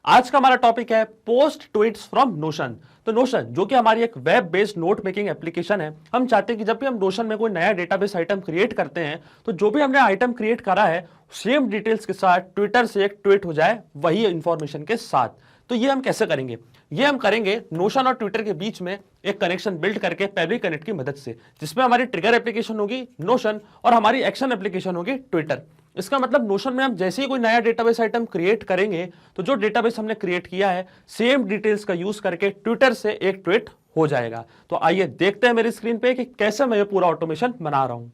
आज का हमारा टॉपिक है पोस्ट ट्वीट्स फ्रॉम नोशन। तो नोशन जो कि हमारी एक web based note making application है, हम चाहते हैं कि जब भी हम नोशन में कोई नया डेटाबेस आइटम क्रिएट करते हैं तो जो भी हमने आइटम क्रिएट करा है सेम डिटेल्स के साथ ट्विटर से एक ट्वीट हो जाए वही इंफॉर्मेशन के साथ। तो ये हम कैसे करेंगे? ये हम करेंगे नोशन और ट्विटर के बीच में एक कनेक्शन बिल्ड करके पेब्लिक कनेक्ट की मदद से, जिसमें हमारी ट्रिगर एप्लीकेशन होगी नोशन और हमारी एक्शन एप्लीकेशन होगी ट्विटर। इसका मतलब नोशन में हम जैसे ही कोई नया डेटाबेस आइटम क्रिएट करेंगे तो जो डेटाबेस हमने क्रिएट किया है सेम डिटेल्स का यूज करके ट्विटर से एक ट्वीट हो जाएगा। तो आइए देखते हैं मेरी स्क्रीन पे कि कैसे मैं ये पूरा ऑटोमेशन बना रहा हूं।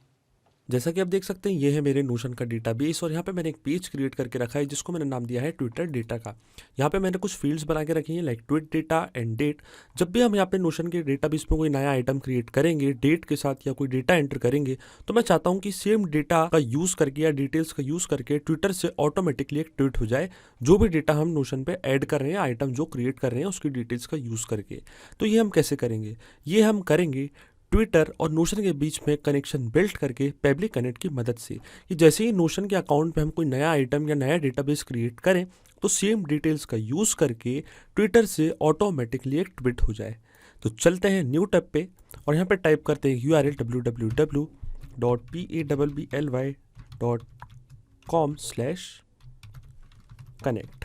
जैसा कि आप देख सकते हैं ये है मेरे नोशन का डेटाबेस और यहाँ पे मैंने एक पेज क्रिएट करके रखा है जिसको मैंने नाम दिया है ट्विटर डेटा का। यहाँ पे मैंने कुछ फील्ड्स बना के रखी हैं like tweet data and date. जब भी हम यहाँ पे नोशन के डेटाबेस में कोई नया आइटम क्रिएट करेंगे डेट के साथ या कोई डेटा एंटर करेंगे तो मैं चाहता हूँ कि सेम डेटा का यूज़ करके या डिटेल्स का यूज़ करके ट्विटर से ऑटोमेटिकली एक ट्वीट हो जाए जो भी डेटा हम नोशन पे ऐड कर रहे हैं, आइटम जो क्रिएट कर रहे हैं उसकी डिटेल्स का यूज़ करके। तो ये हम कैसे करेंगे? ये हम करेंगे ट्विटर और नोशन के बीच में कनेक्शन बिल्ड करके पेब्लिक कनेक्ट की मदद से कि जैसे ही नोशन के अकाउंट पे हम कोई नया आइटम या नया डेटाबेस क्रिएट करें तो सेम डिटेल्स का यूज़ करके ट्विटर से ऑटोमेटिकली एक ट्वीट हो जाए। तो चलते हैं न्यू टैब पे और यहाँ पे टाइप करते हैं URL www.pablly.com/connect।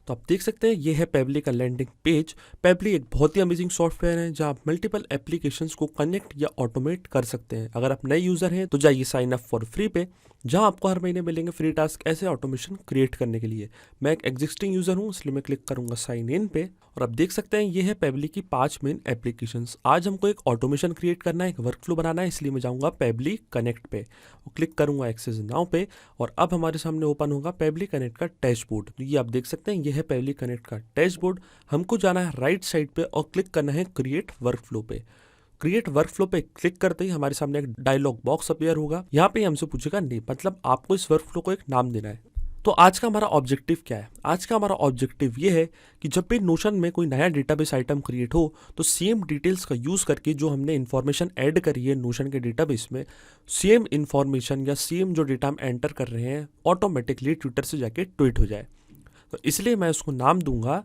तो आप देख सकते हैं ये है पेबली का लैंडिंग पेज। पेबली एक बहुत ही अमेजिंग सॉफ्टवेयर है जहां आप मल्टीपल एप्लीकेशंस को कनेक्ट या ऑटोमेट कर सकते हैं। अगर आप नए यूज़र हैं तो जाइए साइन अप फॉर फ्री पे, जहां आपको हर महीने मिलेंगे फ्री टास्क ऐसे ऑटोमेशन क्रिएट करने के लिए। मैं एक एग्जिस्टिंग यूज़र हूं इसलिए मैं क्लिक करूंगा साइन इन पे और आप देख सकते हैं ये है पेबली की 5 मेन एप्लीकेशंस। आज हमको एक ऑटोमेशन क्रिएट करना है, एक वर्कफ्लो बनाना है, इसलिए मैं जाऊँगा पेबली कनेक्ट पे और क्लिक करूँगा एक्सेस नाउ पे और अब हमारे सामने ओपन होगा पेबली कनेक्ट का डैशबोर्ड। तो ये आप देख सकते हैं ये है पेबली कनेक्ट का डैशबोर्ड। हमको जाना है राइट साइड पे और क्लिक करना है क्रिएट वर्कफ्लो पे। क्रिएट वर्कफ्लो पे क्लिक करते ही हमारे सामने एक डायलॉग बॉक्स अपीयर होगा। यहाँ पे हमसे पूछेगा नेम, मतलब आपको इस वर्कफ्लो को एक नाम देना है। तो आज का हमारा ऑब्जेक्टिव क्या है? आज का हमारा ऑब्जेक्टिव ये है कि जब भी नोशन में कोई नया डेटाबेस आइटम क्रिएट हो तो सेम डिटेल्स का यूज़ करके जो हमने इन्फॉर्मेशन ऐड करी है नोशन के डेटाबेस में, सेम इन्फॉर्मेशन या सेम जो डेटा हम एंटर कर रहे हैं ऑटोमेटिकली ट्विटर से जाके ट्वीट हो जाए। तो इसलिए मैं उसको नाम दूंगा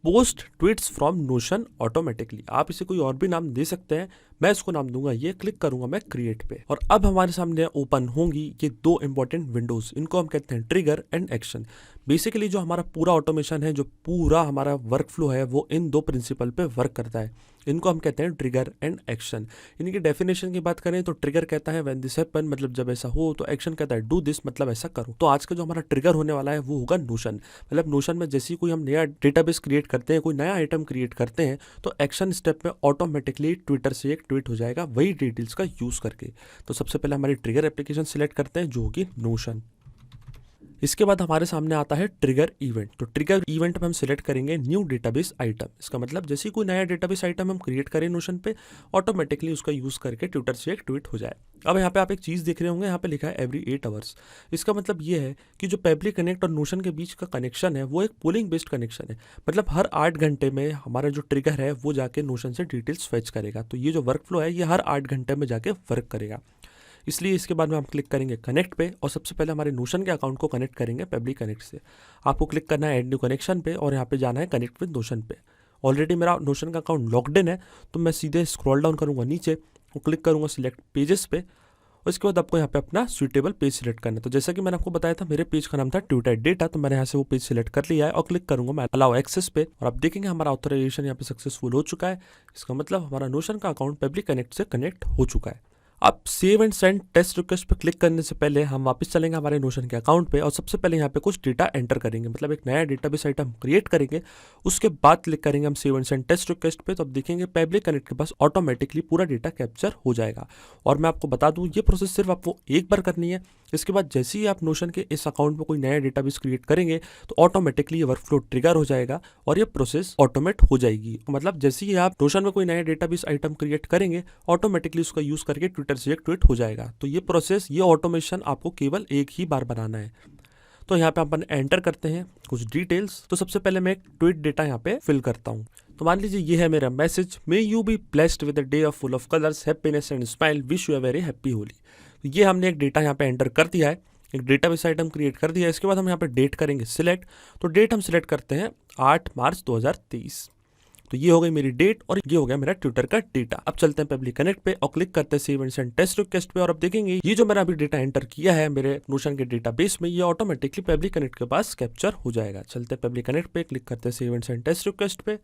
post tweets from notion automatically. आप इसे कोई और भी नाम दे सकते हैं, मैं इसको नाम दूंगा ये। क्लिक करूंगा मैं क्रिएट पे और अब हमारे सामने ओपन होंगी ये 2 इंपॉर्टेंट विंडोज। इनको हम कहते हैं ट्रिगर एंड एक्शन। बेसिकली जो हमारा पूरा ऑटोमेशन है, जो पूरा हमारा वर्कफ्लो है, वो इन 2 प्रिंसिपल पे वर्क करता है। इनको हम कहते हैं ट्रिगर एंड एक्शन। इनकी डेफिनेशन की बात करें तो ट्रिगर कहता है व्हेन दिस हैपन, मतलब जब ऐसा हो, तो एक्शन कहता है डू दिस, मतलब ऐसा करो। तो आज का जो हमारा ट्रिगर होने वाला है वो होगा नोशन। मतलब नोशन में जैसे ही कोई हम नया डेटाबेस क्रिएट करते हैं, कोई नया आइटम क्रिएट करते हैं तो एक्शन स्टेप में ऑटोमेटिकली ट्विटर से एक ट्वीट हो जाएगा वही डिटेल्स का यूज करके। तो सबसे पहले हमारी ट्रिगर एप्लीकेशन सिलेक्ट करते हैं जो होगी नोशन। इसके बाद हमारे सामने आता है ट्रिगर इवेंट। तो ट्रिगर इवेंट में हम सिलेक्ट करेंगे न्यू डेटाबेस आइटम। इसका मतलब जैसे ही कोई नया डेटाबेस आइटम हम क्रिएट करें नोशन पे ऑटोमेटिकली उसका यूज करके ट्विटर से एक ट्वीट हो जाए। अब यहाँ पे आप एक चीज़ देख रहे होंगे, यहाँ पे लिखा है एवरी 8 आवर्स। इसका मतलब ये है कि जो पेबली कनेक्ट और नोशन के बीच का कनेक्शन है वो एक पोलिंग बेस्ड कनेक्शन है। मतलब हर 8 घंटे में हमारा जो ट्रिगर है वो जाके नोशन से डिटेल्स फेच करेगा। तो ये जो वर्कफ्लो है ये हर 8 घंटे में जाके वर्क करेगा। इसलिए इसके बाद में हम क्लिक करेंगे कनेक्ट पे और सबसे पहले हमारे नोशन के अकाउंट को कनेक्ट करेंगे पेबली कनेक्ट से। आपको क्लिक करना है ऐड न्यू कनेक्शन पे और यहाँ पे जाना है कनेक्ट विद नोशन पे। ऑलरेडी मेरा नोशन का अकाउंट लॉक्ड इन है तो मैं सीधे स्क्रॉल डाउन करूँगा नीचे और क्लिक करूँगा सिलेक्ट पेजेस पे और इसके बाद आपको यहाँ पे अपना सुइटेबल पेज सिलेक्ट करना है। तो जैसा कि मैंने आपको बताया था मेरे पेज का नाम था ट्विटर डेटा, तो मैंने यहाँ से वो पेज सिलेक्ट कर लिया है और क्लिक करूंगा मैं अलाउ एक्सेस पे और आप देखेंगे हमारा ऑथराइजेशन यहाँ पे सक्सेसफुल हो चुका है। इसका मतलब हमारा नोशन का अकाउंट पेबली कनेक्ट से कनेक्ट हो चुका है। अब save and send test request पे क्लिक करने से पहले हम वापस चलेंगे हमारे नोशन के अकाउंट पे और सबसे पहले यहाँ पे कुछ डेटा एंटर करेंगे, मतलब एक नया डेटाबेस आइटम क्रिएट करेंगे। उसके बाद क्लिक करेंगे हम save and send test request पे, तो अब देखेंगे पेबली कनेक्ट के पास ऑटोमेटिकली पूरा डेटा कैप्चर हो जाएगा। और मैं आपको बता दूं ये प्रोसेस सिर्फ आपको एक बार करनी है। इसके बाद जैसे ही आप नोशन के इस अकाउंट में कोई नया डेटाबेस क्रिएट करेंगे तो ऑटोमेटिकली ये वर्कफ्लो ट्रिगर हो जाएगा और ये प्रोसेस ऑटोमेट हो जाएगी। मतलब जैसे ही आप नोशन में कोई नया डेटाबेस आइटम क्रिएट करेंगे ऑटोमेटिकली उसका यूज करके ट्विटर से एक ट्वीट हो जाएगा। तो ये प्रोसेस, ये ऑटोमेशन आपको केवल एक ही बार बनाना है। तो यहाँ पे अपन एंटर करते हैं कुछ डिटेल्स। तो सबसे पहले मैं एक ट्वीट डेटा यहाँ पे फिल करता हूँ। तो मान लीजिए ये है मेरा message, may you be blessed with a day of full of colours, happiness and smile, wish you a very happy Holi. तो ये हमने एक डेटा यहाँ पे एंटर कर दिया है। एक डेटाबेस आइटम क्रिएट कर दिया। इसके बाद हम यहाँ पे डेट करेंगे सिलेक्ट। तो डेट हम सिलेक्ट करते हैं 8 मार्च 2023। तो ये हो गई मेरी डेट और ये हो गया मेरा ट्विटर का डेटा। अब चलते हैं पेबली कनेक्ट पे और क्लिक करते हैं save and send test request पे और अब देखेंगे ये जो मैंने अभी डेटा एंटर किया है मेरे नोशन के डेटाबेस में, ये ऑटोमेटिकली पेबली कनेक्ट के पास कैप्चर हो जाएगा। चलते हैं पेबली कनेक्ट पे, क्लिक करते हैं save and send test request पे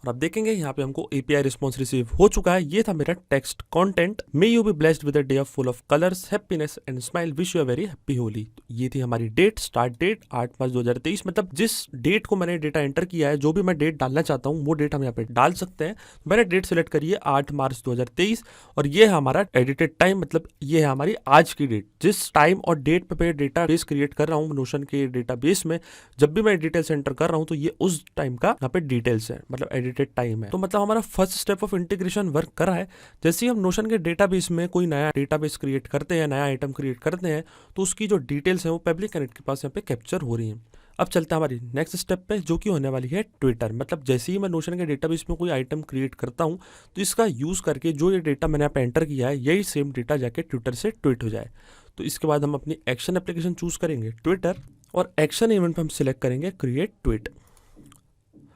और अब देखेंगे यहाँ पे हमको API रिस्पॉन्स रिसीव हो चुका है। ये था मेरा text content, may you be blessed with a day full of colours, happiness and smile, wish you a very happy Holi. ये थी हमारी डेट, स्टार्ट डेट 8 मार्च 2023। मतलब जिस डेट को मैंने डेटा एंटर किया है, जो भी मैं डेट डालना चाहता हूँ वो डेट हम यहाँ पे डाल सकते हैं। मैंने डेट सेलेक्ट करी है 8 मार्च 2023 और ये है हमारा एडिटेड टाइम, मतलब ये है हमारी आज की डेट। जिस टाइम और डेट पे मैं डेटा बेस क्रिएट कर रहा हूँ नोशन के डेटाबेस में, जब भी मैं डिटेल्स एंटर कर रहा हूँ तो ये उस टाइम का यहाँ पे डिटेल्स है, मतलब एडिटेड टाइम है। तो मतलब हमारा first step of integration work कर रहा है। जैसे ही हम नोशन के डेटाबेस में कोई नया डेटाबेस क्रिएट करते हैं, नया आइटम क्रिएट करते हैं, तो उसकी जो डिटेल्स है वो पेबली कनेक्ट के पास यहाँ पे कैप्चर हो रही हैं। अब चलते हैं हमारी नेक्स्ट स्टेप पे, जो कि होने वाली है ट्विटर। मतलब जैसे ही मैं नोशन के डेटाबेस में कोई आइटम क्रिएट करता हूँ तो इसका यूज करके जो ये डेटा मैंने यहाँ पे एंटर किया है, यही सेम डेटा जाके ट्विटर से ट्वीट हो जाए। तो इसके बाद हम अपनी एक्शन एप्लीकेशन चूज करेंगे ट्विटर और एक्शन इवेंट पे हम सिलेक्ट करेंगे क्रिएट ट्वीट।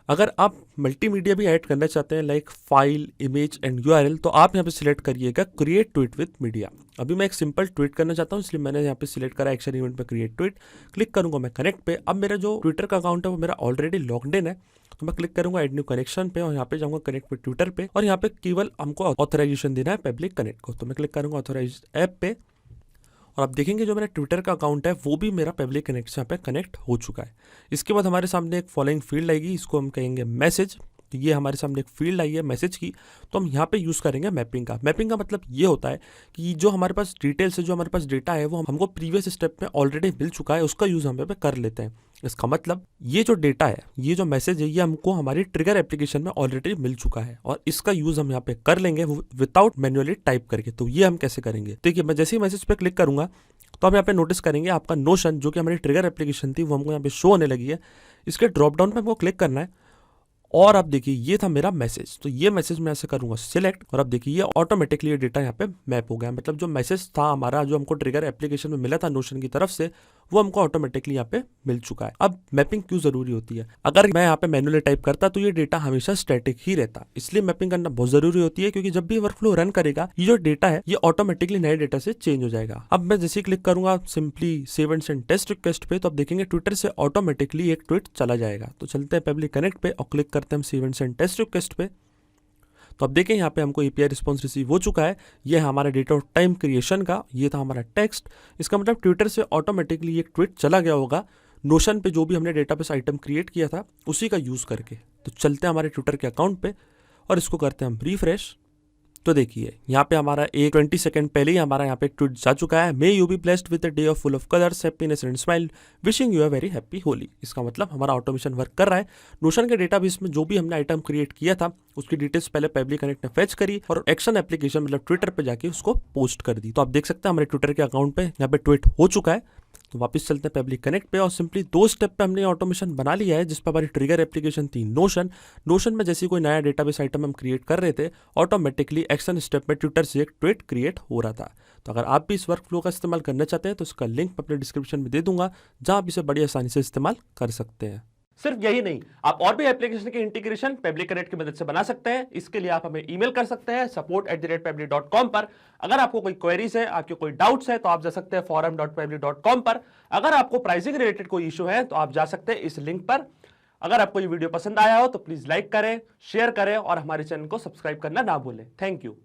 अगर आप मल्टीमीडिया भी ऐड करना चाहते हैं like file, image and URL, तो आप यहाँ पे सिलेक्ट करिएगा क्रिएट ट्वीट विद मीडिया। अभी मैं एक सिंपल ट्वीट करना चाहता हूँ, इसलिए मैंने यहाँ पे सिलेक्ट करा एक्शन इवेंट पे क्रिएट ट्वीट। क्लिक करूंगा मैं कनेक्ट पे। अब मेरा जो ट्विटर का अकाउंट है वो मेरा ऑलरेडी लॉग्ड इन है, तो मैं क्लिक करूंगा एड न्यू कनेक्शन पे और यहाँ पे जाऊंगा कनेक्ट विद ट्विटर पे और यहाँ पे केवल हमको ऑथराइजेशन देना है पब्लिक कनेक्ट को। तो मैं क्लिक करूंगा ऑथराइज ऐप पे और आप देखेंगे जो मेरा ट्विटर का अकाउंट है वो भी मेरा पब्लिक कनेक्ट से यहाँ पे कनेक्ट हो चुका है। इसके बाद हमारे सामने एक फॉलोइंग फील्ड आएगी, इसको हम कहेंगे मैसेज। तो ये हमारे सामने एक फील्ड आई है मैसेज की, तो हम यहाँ पे यूज़ करेंगे मैपिंग का। मैपिंग का मतलब ये होता है कि जो हमारे पास डिटेल्स है, जो हमारे पास डेटा है, वो हमको प्रीवियस स्टेप में ऑलरेडी मिल चुका है, उसका यूज़ हम यहाँ पे कर लेते हैं। इसका मतलब ये जो डेटा है, ये जो मैसेज है, ये हमको हमारी ट्रिगर एप्लीकेशन में ऑलरेडी मिल चुका है और इसका यूज़ हम यहाँ पे कर लेंगे विदाउट मैन्युअली टाइप करके। तो ये हम कैसे करेंगे, देखिए मैं जैसे ही मैसेज पे क्लिक करूंगा तो हम यहाँ पे नोटिस करेंगे आपका नोशन, जो कि हमारी ट्रिगर एप्लीकेशन थी, वो हमको यहाँ पे शो होने लगी है। इसके ड्रॉप डाउन पे हमको क्लिक करना है और अब देखिए ये था मेरा मैसेज। तो ये मैसेज मैं ऐसे करूंगा सिलेक्ट और अब देखिए ये ऑटोमेटिकली ये डेटा यहाँ पे मैप हो गया। मतलब जो मैसेज था हमारा, जो हमको ट्रिगर एप्लीकेशन में मिला था नोशन की तरफ से, वो हमको ऑटोमेटिकली यहाँ पे मिल चुका है। अब मैपिंग क्यों जरूरी होती है? अगर मैं यहाँ पे मैन्युअली टाइप करता तो ये डेटा हमेशा स्टैटिक ही रहता, इसलिए मैपिंग करना बहुत जरूरी होती है, क्योंकि जब भी वर्कफ्लो रन करेगा ये जो डेटा है ये ऑटोमेटिकली नए डेटा से चेंज हो जाएगा। अब मैं जैसे क्लिक करूंगा simply save and send test request पे, तो अब देखेंगे ट्विटर से ऑटोमेटिकली एक ट्वीट चला जाएगा। तो चलते हैं पब्लिक कनेक्ट पे और क्लिक करते हैं save and send test request पे। तो अब देखें यहाँ पे हमको API रिस्पॉन्स रिसीव हो चुका है। ये है हमारा डेटा और टाइम क्रिएशन का, ये था हमारा टेक्स्ट। इसका मतलब ट्विटर से ऑटोमेटिकली एक ट्वीट चला गया होगा नोशन पे, जो भी हमने डेटाबेस आइटम क्रिएट किया था उसी का यूज़ करके। तो चलते हैं हमारे ट्विटर के अकाउंट पे और इसको करते हैं हम रिफ्रेश। तो देखिए यहाँ पे हमारा एक 20 सेकंड पहले ही हमारा यहाँ पे एक ट्वीट जा चुका है, may you be blessed with a day full of colours, happiness and smile, wishing you a very happy Holi. इसका मतलब हमारा ऑटोमेशन वर्क कर रहा है। नोशन के डेटाबेस में जो भी हमने आइटम क्रिएट किया था उसकी डिटेल्स पहले पब्लिक कनेक्ट ने फेच करी और एक्शन एप्लीकेशन मतलब ट्विटर पे जाके उसको पोस्ट कर दी। तो आप देख सकते हैं हमारे ट्विटर के अकाउंट पे यहाँ पे ट्वीट हो चुका है। तो वापस चलते हैं पब्लिक कनेक्ट पे और सिंपली 2 स्टेप पे हमने ऑटोमेशन बना लिया है, जिस पर हमारी ट्रिगर एप्लीकेशन थी नोशन। नोशन में जैसे कोई नया डेटाबेस आइटम हम क्रिएट कर रहे थे, ऑटोमेटिकली एक्शन स्टेप में ट्विटर से एक ट्वीट क्रिएट हो रहा था। तो अगर आप भी इस वर्क फ्लो का इस्तेमाल करना चाहते हैं तो इसका लिंक मैं अपने डिस्क्रिप्शन में दे दूंगा, जहां आप इसे बड़ी आसानी से इस्तेमाल कर सकते हैं। सिर्फ यही नहीं, आप और भी एप्लीकेशन के इंटीग्रेशन पब्लिक कनेक्ट की मदद से बना सकते हैं। इसके लिए आप हमें ईमेल कर सकते हैं support@pabli.com पर। अगर आपको कोई क्वेरीज है, आपके कोई डाउट्स है, तो आप जा सकते हैं forum.pabli.com पर। अगर आपको प्राइसिंग रिलेटेड कोई इशू है तो आप जा सकते हैं इस लिंक पर। अगर आपको ये वीडियो पसंद आया हो तो प्लीज लाइक करें, शेयर करें और हमारे चैनल को सब्सक्राइब करना ना भूलें। Thank you.